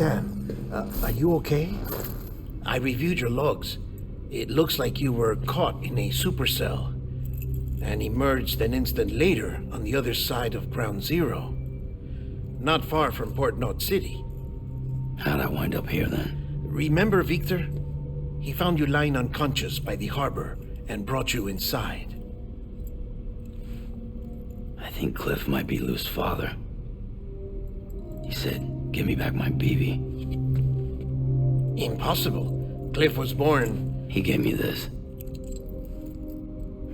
Sam, are you okay? I reviewed your logs. It looks like you were caught in a supercell and emerged an instant later on the other side of Ground Zero. Not far from Port Knot City. How'd I wind up here then? Remember Victor? He found you lying unconscious by the harbor and brought you inside. I think Cliff might be Lou's father. He said, give me back my BB. Impossible. Cliff was born... He gave me this.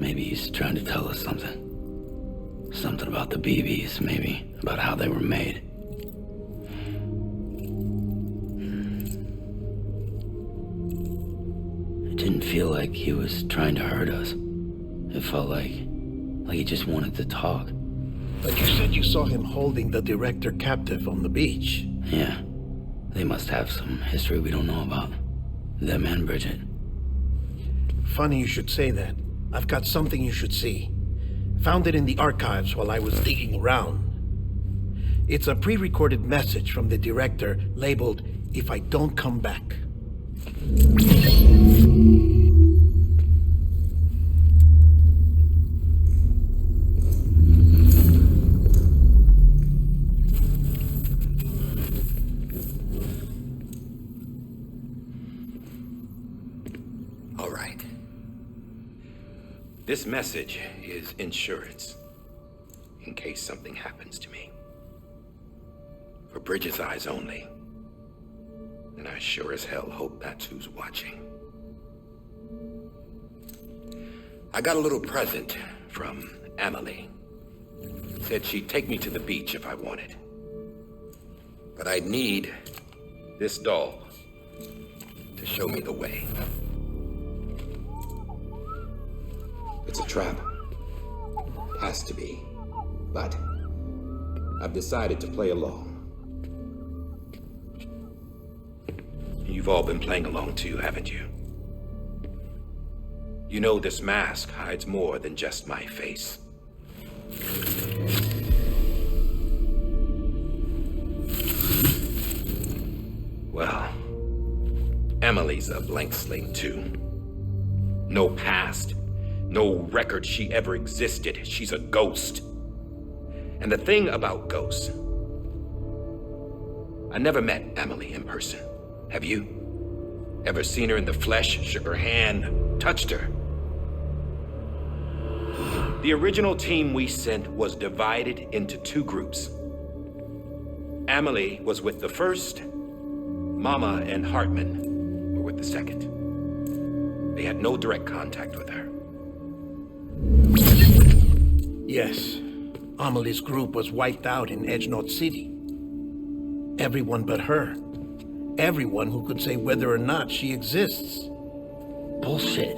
Maybe he's trying to tell us something. Something about the BBs, maybe. About how they were made. It didn't feel like he was trying to hurt us. It felt like he just wanted to talk. But you said you saw him holding the director captive on the beach. Yeah. They must have some history we don't know about. Them and Bridget. Funny you should say that. I've got something you should see. Found it in the archives while I was digging around. It's a pre-recorded message from the director labeled, "If I don't come back." All right. This message is insurance, in case something happens to me. For Bridget's eyes only. And I sure as hell hope that's who's watching. I got a little present from Emily. Said she'd take me to the beach if I wanted. But I'd need this doll to show me the way. It's a trap. Has to be. But I've decided to play along. You've all been playing along too, haven't you? You know this mask hides more than just my face. Well, Emily's a blank slate too. No past. No record she ever existed. She's a ghost. And the thing about ghosts, I never met Emily in person. Have you? Ever seen her in the flesh, shook her hand, touched her? The original team we sent was divided into two groups. Emily was with the first. Mama and Hartman were with the second. They had no direct contact with her. Yes. Amelie's group was wiped out in Edge Knot City. Everyone but her. Everyone who could say whether or not she exists. Bullshit.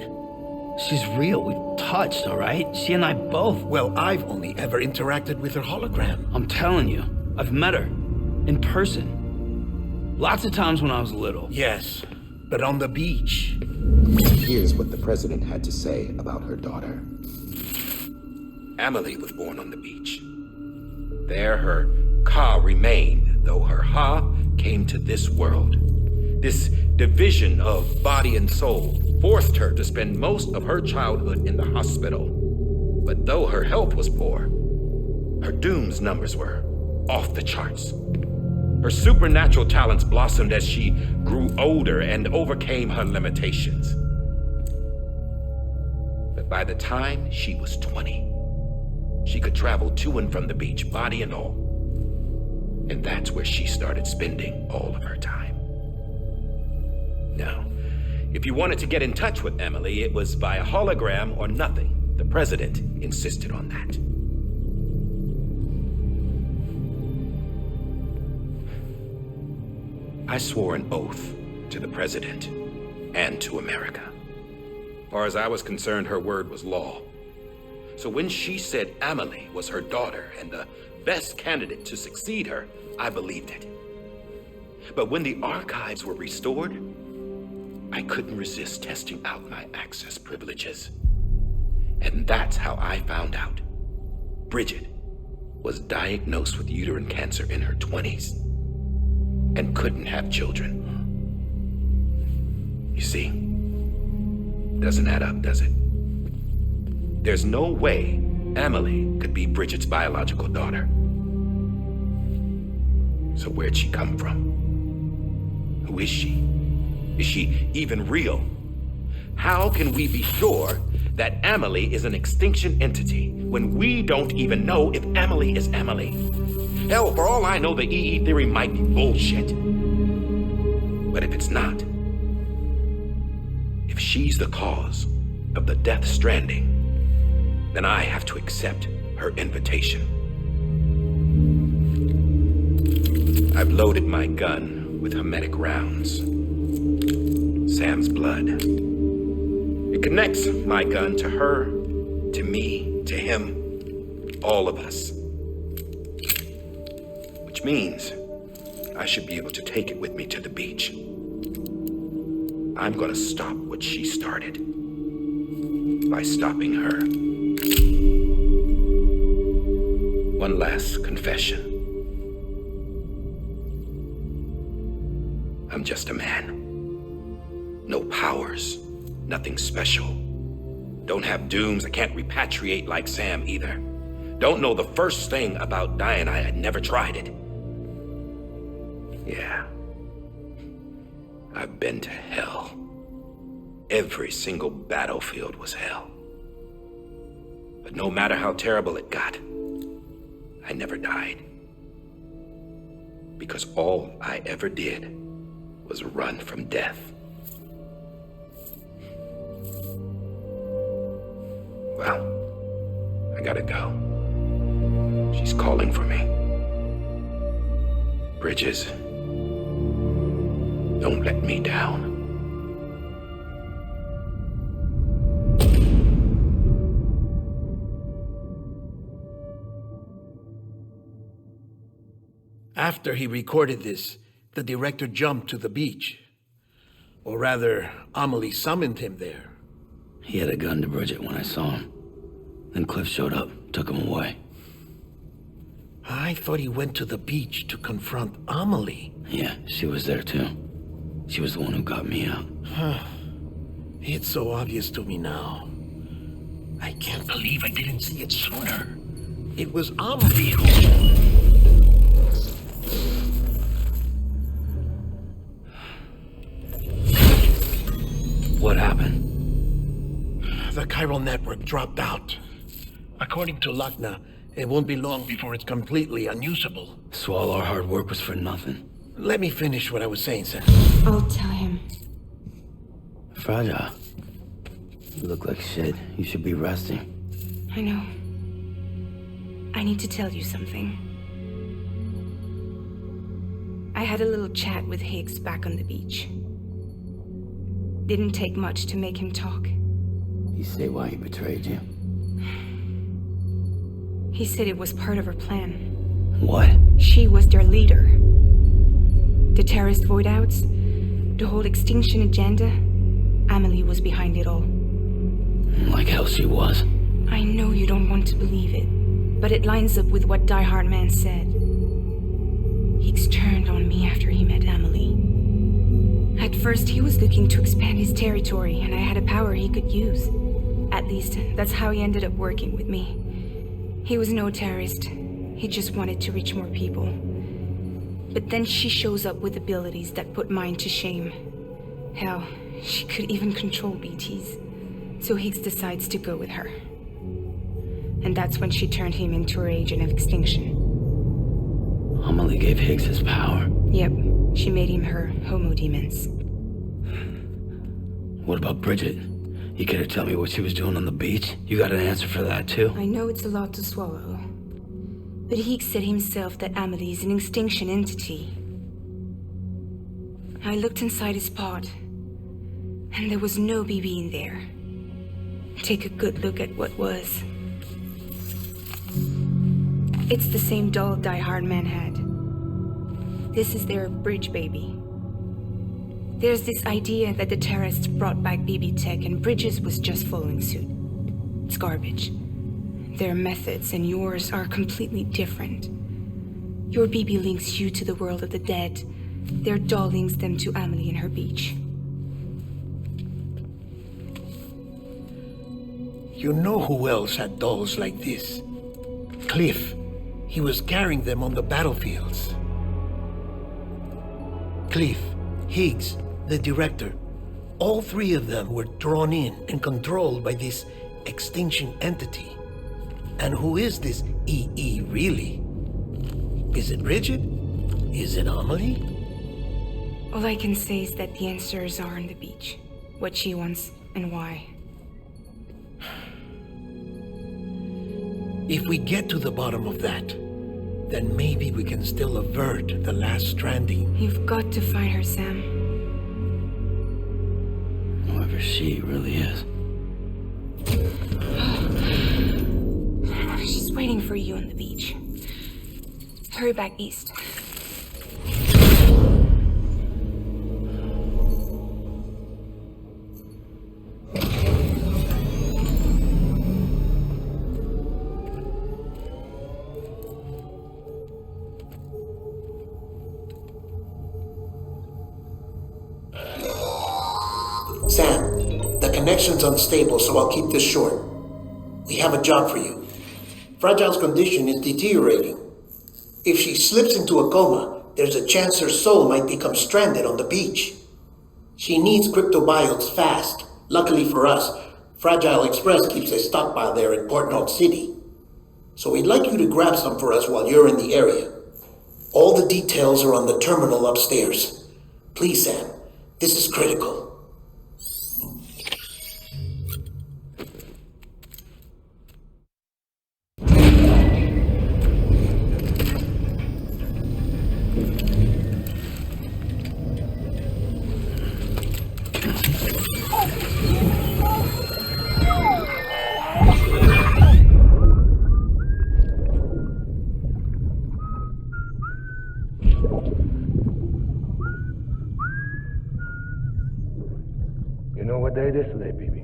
She's real. We've touched, all right? She and I both. Well, I've only ever interacted with her hologram. I'm telling you, I've met her. In person. Lots of times when I was little. Yes, but on the beach. Here's what the president had to say about her daughter. Emily was born on the beach. There her Ka remained, though her Ha came to this world. This division of body and soul forced her to spend most of her childhood in the hospital. But though her health was poor, her Doom's numbers were off the charts. Her supernatural talents blossomed as she grew older and overcame her limitations. But by the time she was 20, she could travel to and from the beach, body and all. And that's where she started spending all of her time. Now, if you wanted to get in touch with Emily, it was via hologram or nothing. The president insisted on that. I swore an oath to the president and to America. As far as I was concerned, her word was law. So when she said Emily was her daughter and the best candidate to succeed her, I believed it. But when the archives were restored, I couldn't resist testing out my access privileges. And that's how I found out. Bridget was diagnosed with uterine cancer in her 20s. and couldn't have children. You see, doesn't add up, does it? There's no way Amelie could be Bridget's biological daughter. So where'd she come from? Who is she? Is she even real? How can we be sure that Amelie is an extinction entity when we don't even know if Amelie is Amelie? Hell, for all I know, the EE theory might be bullshit. But if it's not, if she's the cause of the Death Stranding, then I have to accept her invitation. I've loaded my gun with hermetic rounds. Sam's blood. It connects my gun to her, to me, to him, all of us. Which means I should be able to take it with me to the beach. I'm gonna stop what she started by stopping her. One last confession. I'm just a man. No powers, nothing special. Don't have dooms, I can't repatriate like Sam either. Don't know the first thing about dying, I had never tried it. Yeah. I've been to hell. Every single battlefield was hell. But no matter how terrible it got, I never died. Because all I ever did was run from death. Well, I gotta go. She's calling for me. Bridges, don't let me down. After he recorded this, the director jumped to the beach. Or rather, Amelie summoned him there. He had a gun to Bridget when I saw him. Then Cliff showed up, took him away. I thought he went to the beach to confront Amelie. Yeah, she was there too. She was the one who got me out. It's so obvious to me now. I can't believe I didn't see it sooner. It was Amelie who... What happened? The chiral network dropped out. According to Lachna, it won't be long before it's completely unusable. So all our hard work was for nothing. Let me finish what I was saying, sir. I'll tell him. Fragile. You look like shit. You should be resting. I know. I need to tell you something. I had a little chat with Higgs back on the beach. Didn't take much to make him talk. You say why he betrayed you? He said it was part of her plan. What? She was their leader. The terrorist void-outs, the whole extinction agenda, Amelie was behind it all. Like hell she was. I know you don't want to believe it, but it lines up with what Die Hard Man said. Higgs turned on me after he met Amelie. At first, he was looking to expand his territory, and I had a power he could use. At least, that's how he ended up working with me. He was no terrorist. He just wanted to reach more people. But then she shows up with abilities that put mine to shame. Hell, she could even control BTs. So Higgs decides to go with her. And that's when she turned him into her agent of extinction. Amelie gave Higgs his power. Yep, she made him her homo demons. What about Bridget? You care to tell me what she was doing on the beach? You got an answer for that too? I know it's a lot to swallow. But Higgs said himself that Amelie is an extinction entity. I looked inside his pod, and there was no BB in there. Take a good look at what was. It's the same doll Die Hard Man had. This is their bridge baby. There's this idea that the terrorists brought back BB tech and Bridges was just following suit. It's garbage. Their methods and yours are completely different. Your BB links you to the world of the dead, Their doll links them to Amelie and her beach. You know who else had dolls like this? Cliff. He was carrying them on the battlefields. Cliff, Higgs, the director. All three of them were drawn in and controlled by this extinction entity. And who is this EE really? Is it Bridget? Is it Amelie? All I can say is that the answers are on the beach. What she wants and why. If we get to the bottom of that, then maybe we can still avert the last stranding. You've got to find her, Sam. Whoever she really is. She's waiting for you on the beach. Hurry back east. Sam, the connection's unstable, so I'll keep this short. We have a job for you. Fragile's condition is deteriorating. If she slips into a coma, there's a chance her soul might become stranded on the beach. She needs cryptobiotes fast. Luckily for us, Fragile Express keeps a stockpile there in Port North City. So we'd like you to grab some for us while you're in the area. All the details are on the terminal upstairs. Please, Sam, this is critical. You know what day it is today, baby?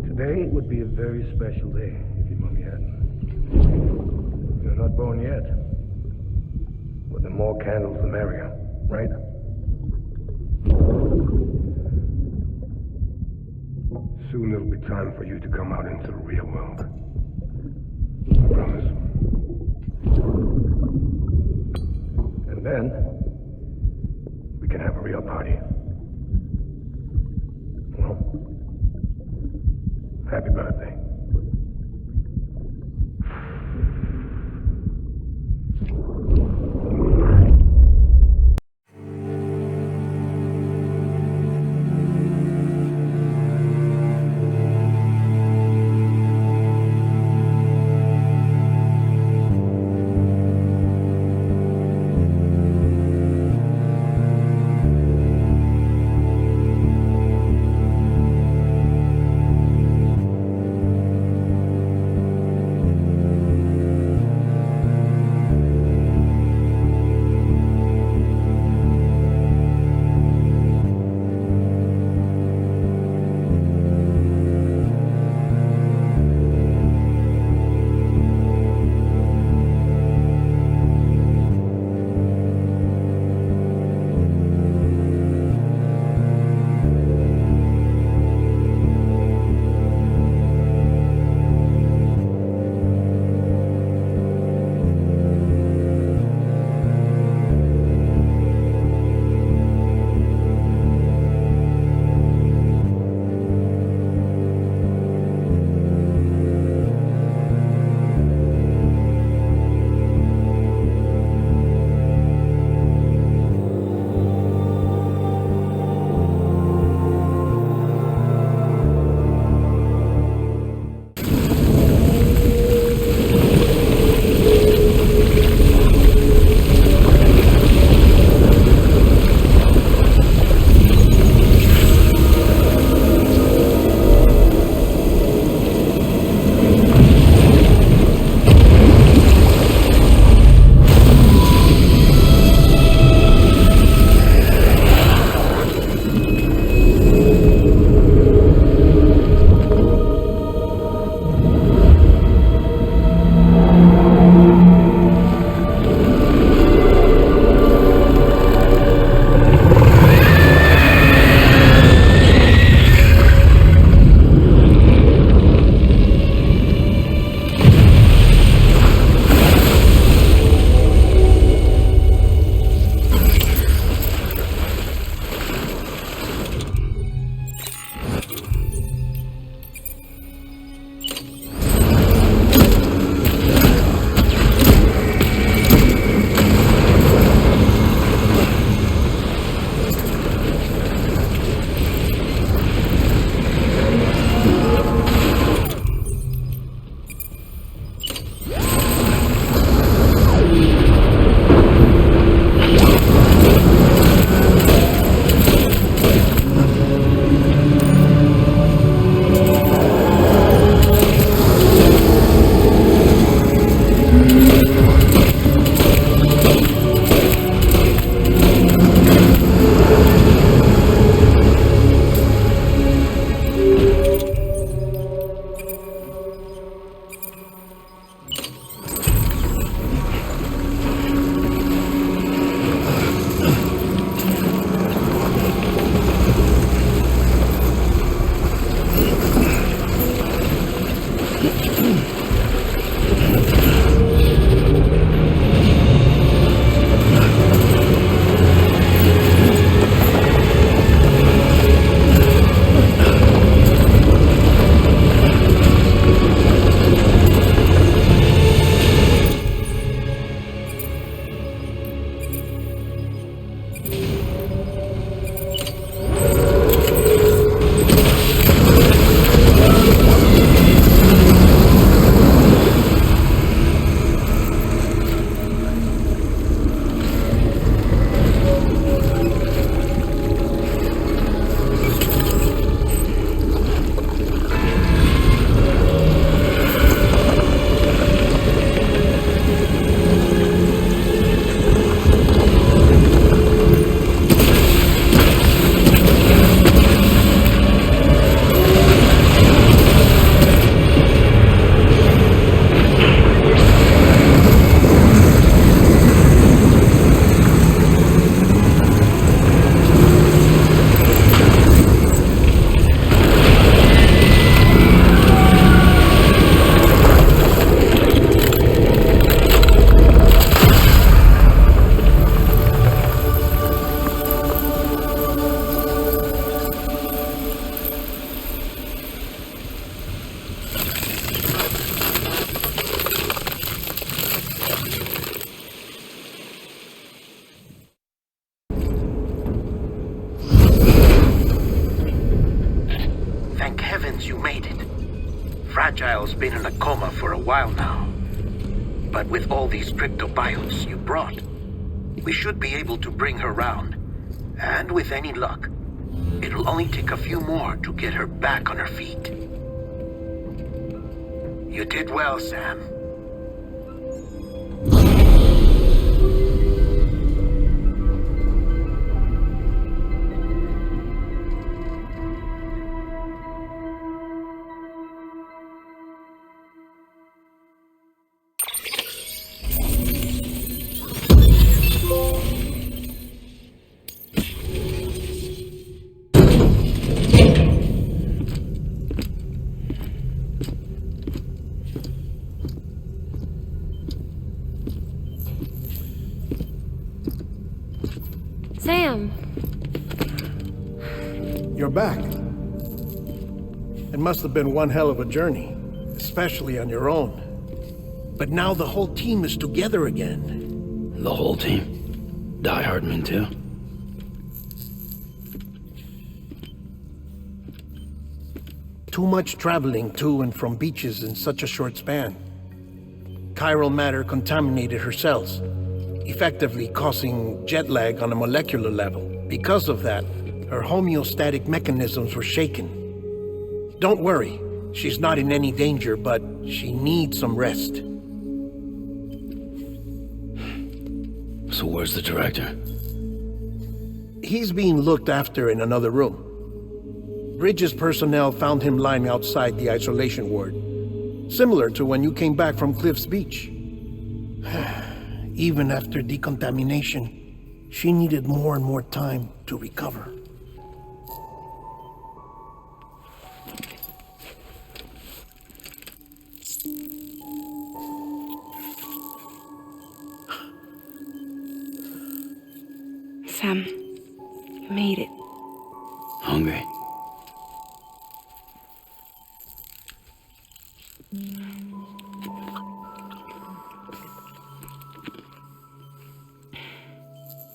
Today would be a very special day if your mommy hadn't. You're not born yet. But the more candles, the merrier, right? Soon it'll be time for you to come out into the real world. I promise. And then, we can have a real party. Well, happy birthday. made it. Fragile's been in a coma for a while now. But with all these cryptobiotes you brought, we should be able to bring her round. And with any luck, it'll only take a few more to get her back on her feet. You did well, Sam. Sam! You're back. It must have been one hell of a journey, especially on your own. But now the whole team is together again. The whole team? Die Hardman too? Too much traveling to and from beaches in such a short span. Chiral matter contaminated her cells, effectively causing jet lag on a molecular level. Because of that, her homeostatic mechanisms were shaken. Don't worry, she's not in any danger, but she needs some rest. So where's the director? He's being looked after in another room. Bridges personnel found him lying outside the isolation ward, similar to when you came back from Cliff's Beach. Even after decontamination, she needed more and more time to recover. Sam, you made it. Hungry?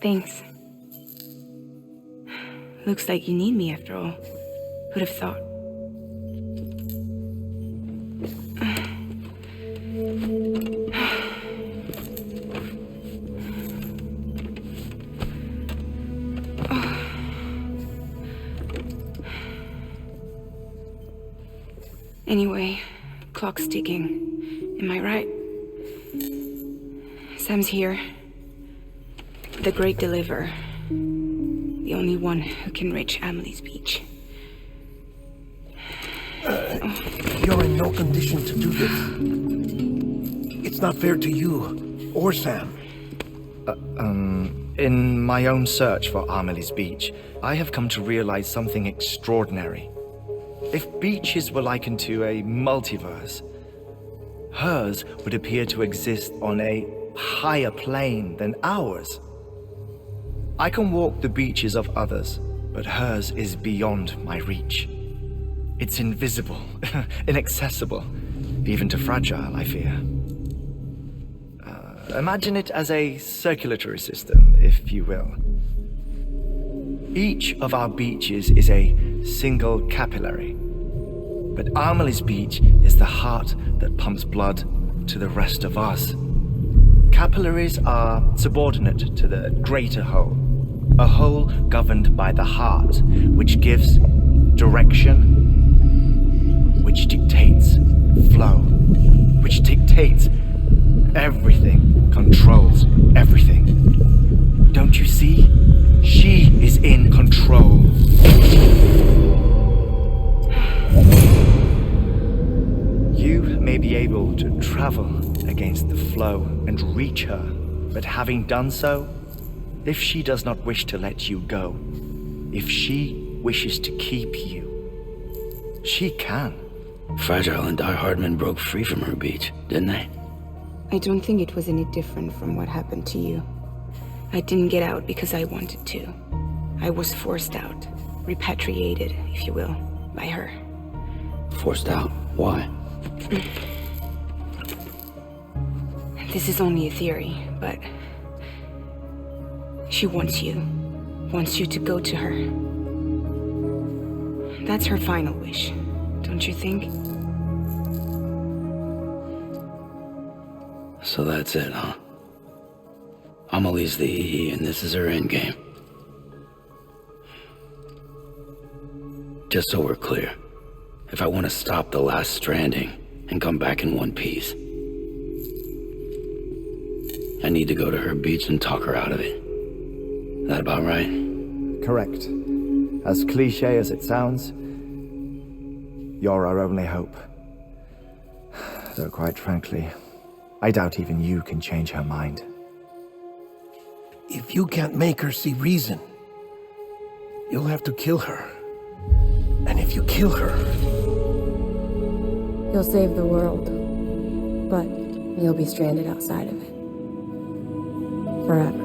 Thanks. Looks like you need me after all. Who'd have thought? Anyway, clock's ticking. Am I right? Sam's here. The Great Deliverer. The only one who can reach Amelie's Beach. You're in no condition to do this. It's not fair to you or Sam. In my own search for Amelie's Beach, I have come to realize something extraordinary. If beaches were likened to a multiverse, hers would appear to exist on a higher plane than ours. I can walk the beaches of others, but hers is beyond my reach. It's invisible, inaccessible, even to Fragile, I fear. Imagine it as a circulatory system, if you will. Each of our beaches is a single capillary, but Amelie's Beach is the heart that pumps blood to the rest of us. Capillaries are subordinate to the greater whole, a whole governed by the heart, which gives direction, which dictates flow, which dictates everything, controls everything. Don't you see? She is in control. You may be able to travel against the flow and reach her, but having done so, if she does not wish to let you go, if she wishes to keep you, she can. Fragile and Die Hardman broke free from her beach, didn't they? I don't think it was any different from what happened to you. I didn't get out because I wanted to. I was forced out, repatriated, if you will, by her. Forced out? Why? This is only a theory, but she wants you to go to her. That's her final wish, to don't you think? So that's it, huh? Amelie's the EE and this is her endgame. Just so we're clear, if I want to stop the last stranding and come back in one piece, I need to go to her beach and talk her out of it. That about right? Correct. As cliche as it sounds, you're our only hope. Though quite frankly, I doubt even you can change her mind. If you can't make her see reason, you'll have to kill her. And if you kill her... You'll save the world, but you'll be stranded outside of it. Forever.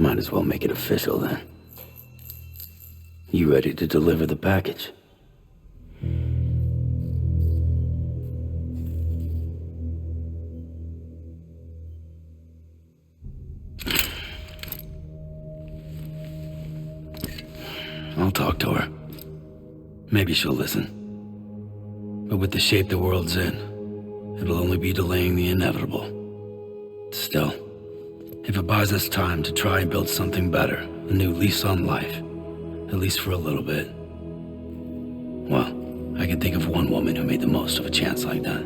Might as well make it official then. You ready to deliver the package? I'll talk to her. Maybe she'll listen. But with the shape the world's in, it'll only be delaying the inevitable. Still, if it buys us time to try and build something better, a new lease on life, at least for a little bit, well, I can think of one woman who made the most of a chance like that.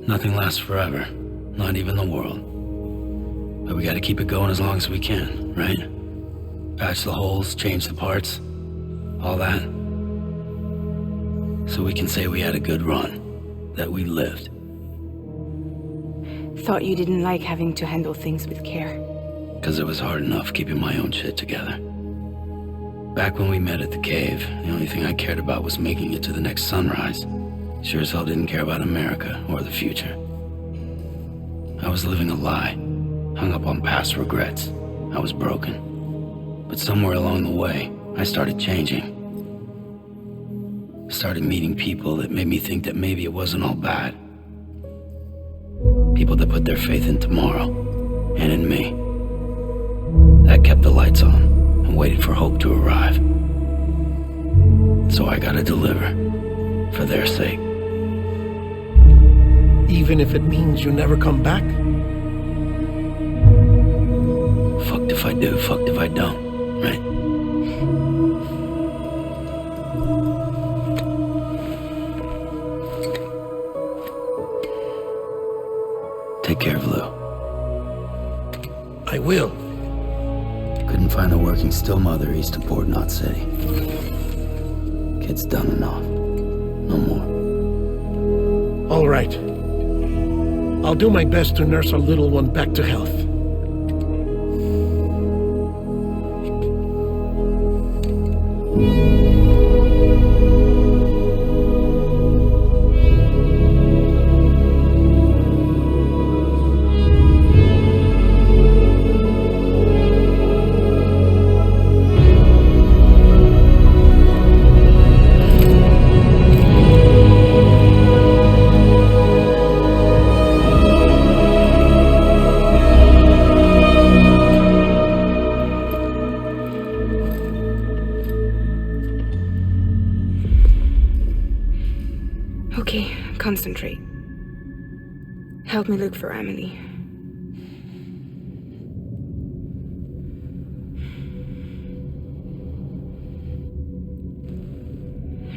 Nothing lasts forever, not even the world. But we gotta keep it going as long as we can, right? Patch the holes, change the parts, all that. So we can say we had a good run, that we lived. Thought you didn't like having to handle things with care. 'Cause it was hard enough keeping my own shit together. Back when we met at the cave, the only thing I cared about was making it to the next sunrise. Sure as hell didn't care about America or the future. I was living a lie, hung up on past regrets. I was broken. But somewhere along the way, I started changing. Started meeting people that made me think that maybe it wasn't all bad. People that put their faith in tomorrow, and in me. That kept the lights on, and waited for hope to arrive. So I gotta deliver, for their sake. Even if it means you never come back? Fucked if I do, fucked if I don't, right? Take care of Lou. I will. Couldn't find a working still mother east of Port Knot City. Kid's done enough. No more. All right. I'll do my best to nurse our little one back to health. Okay, concentrate. Help me look for Amelie.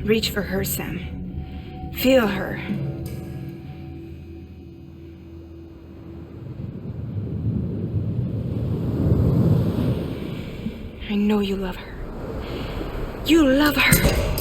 Reach for her, Sam. Feel her. I know you love her. You love her!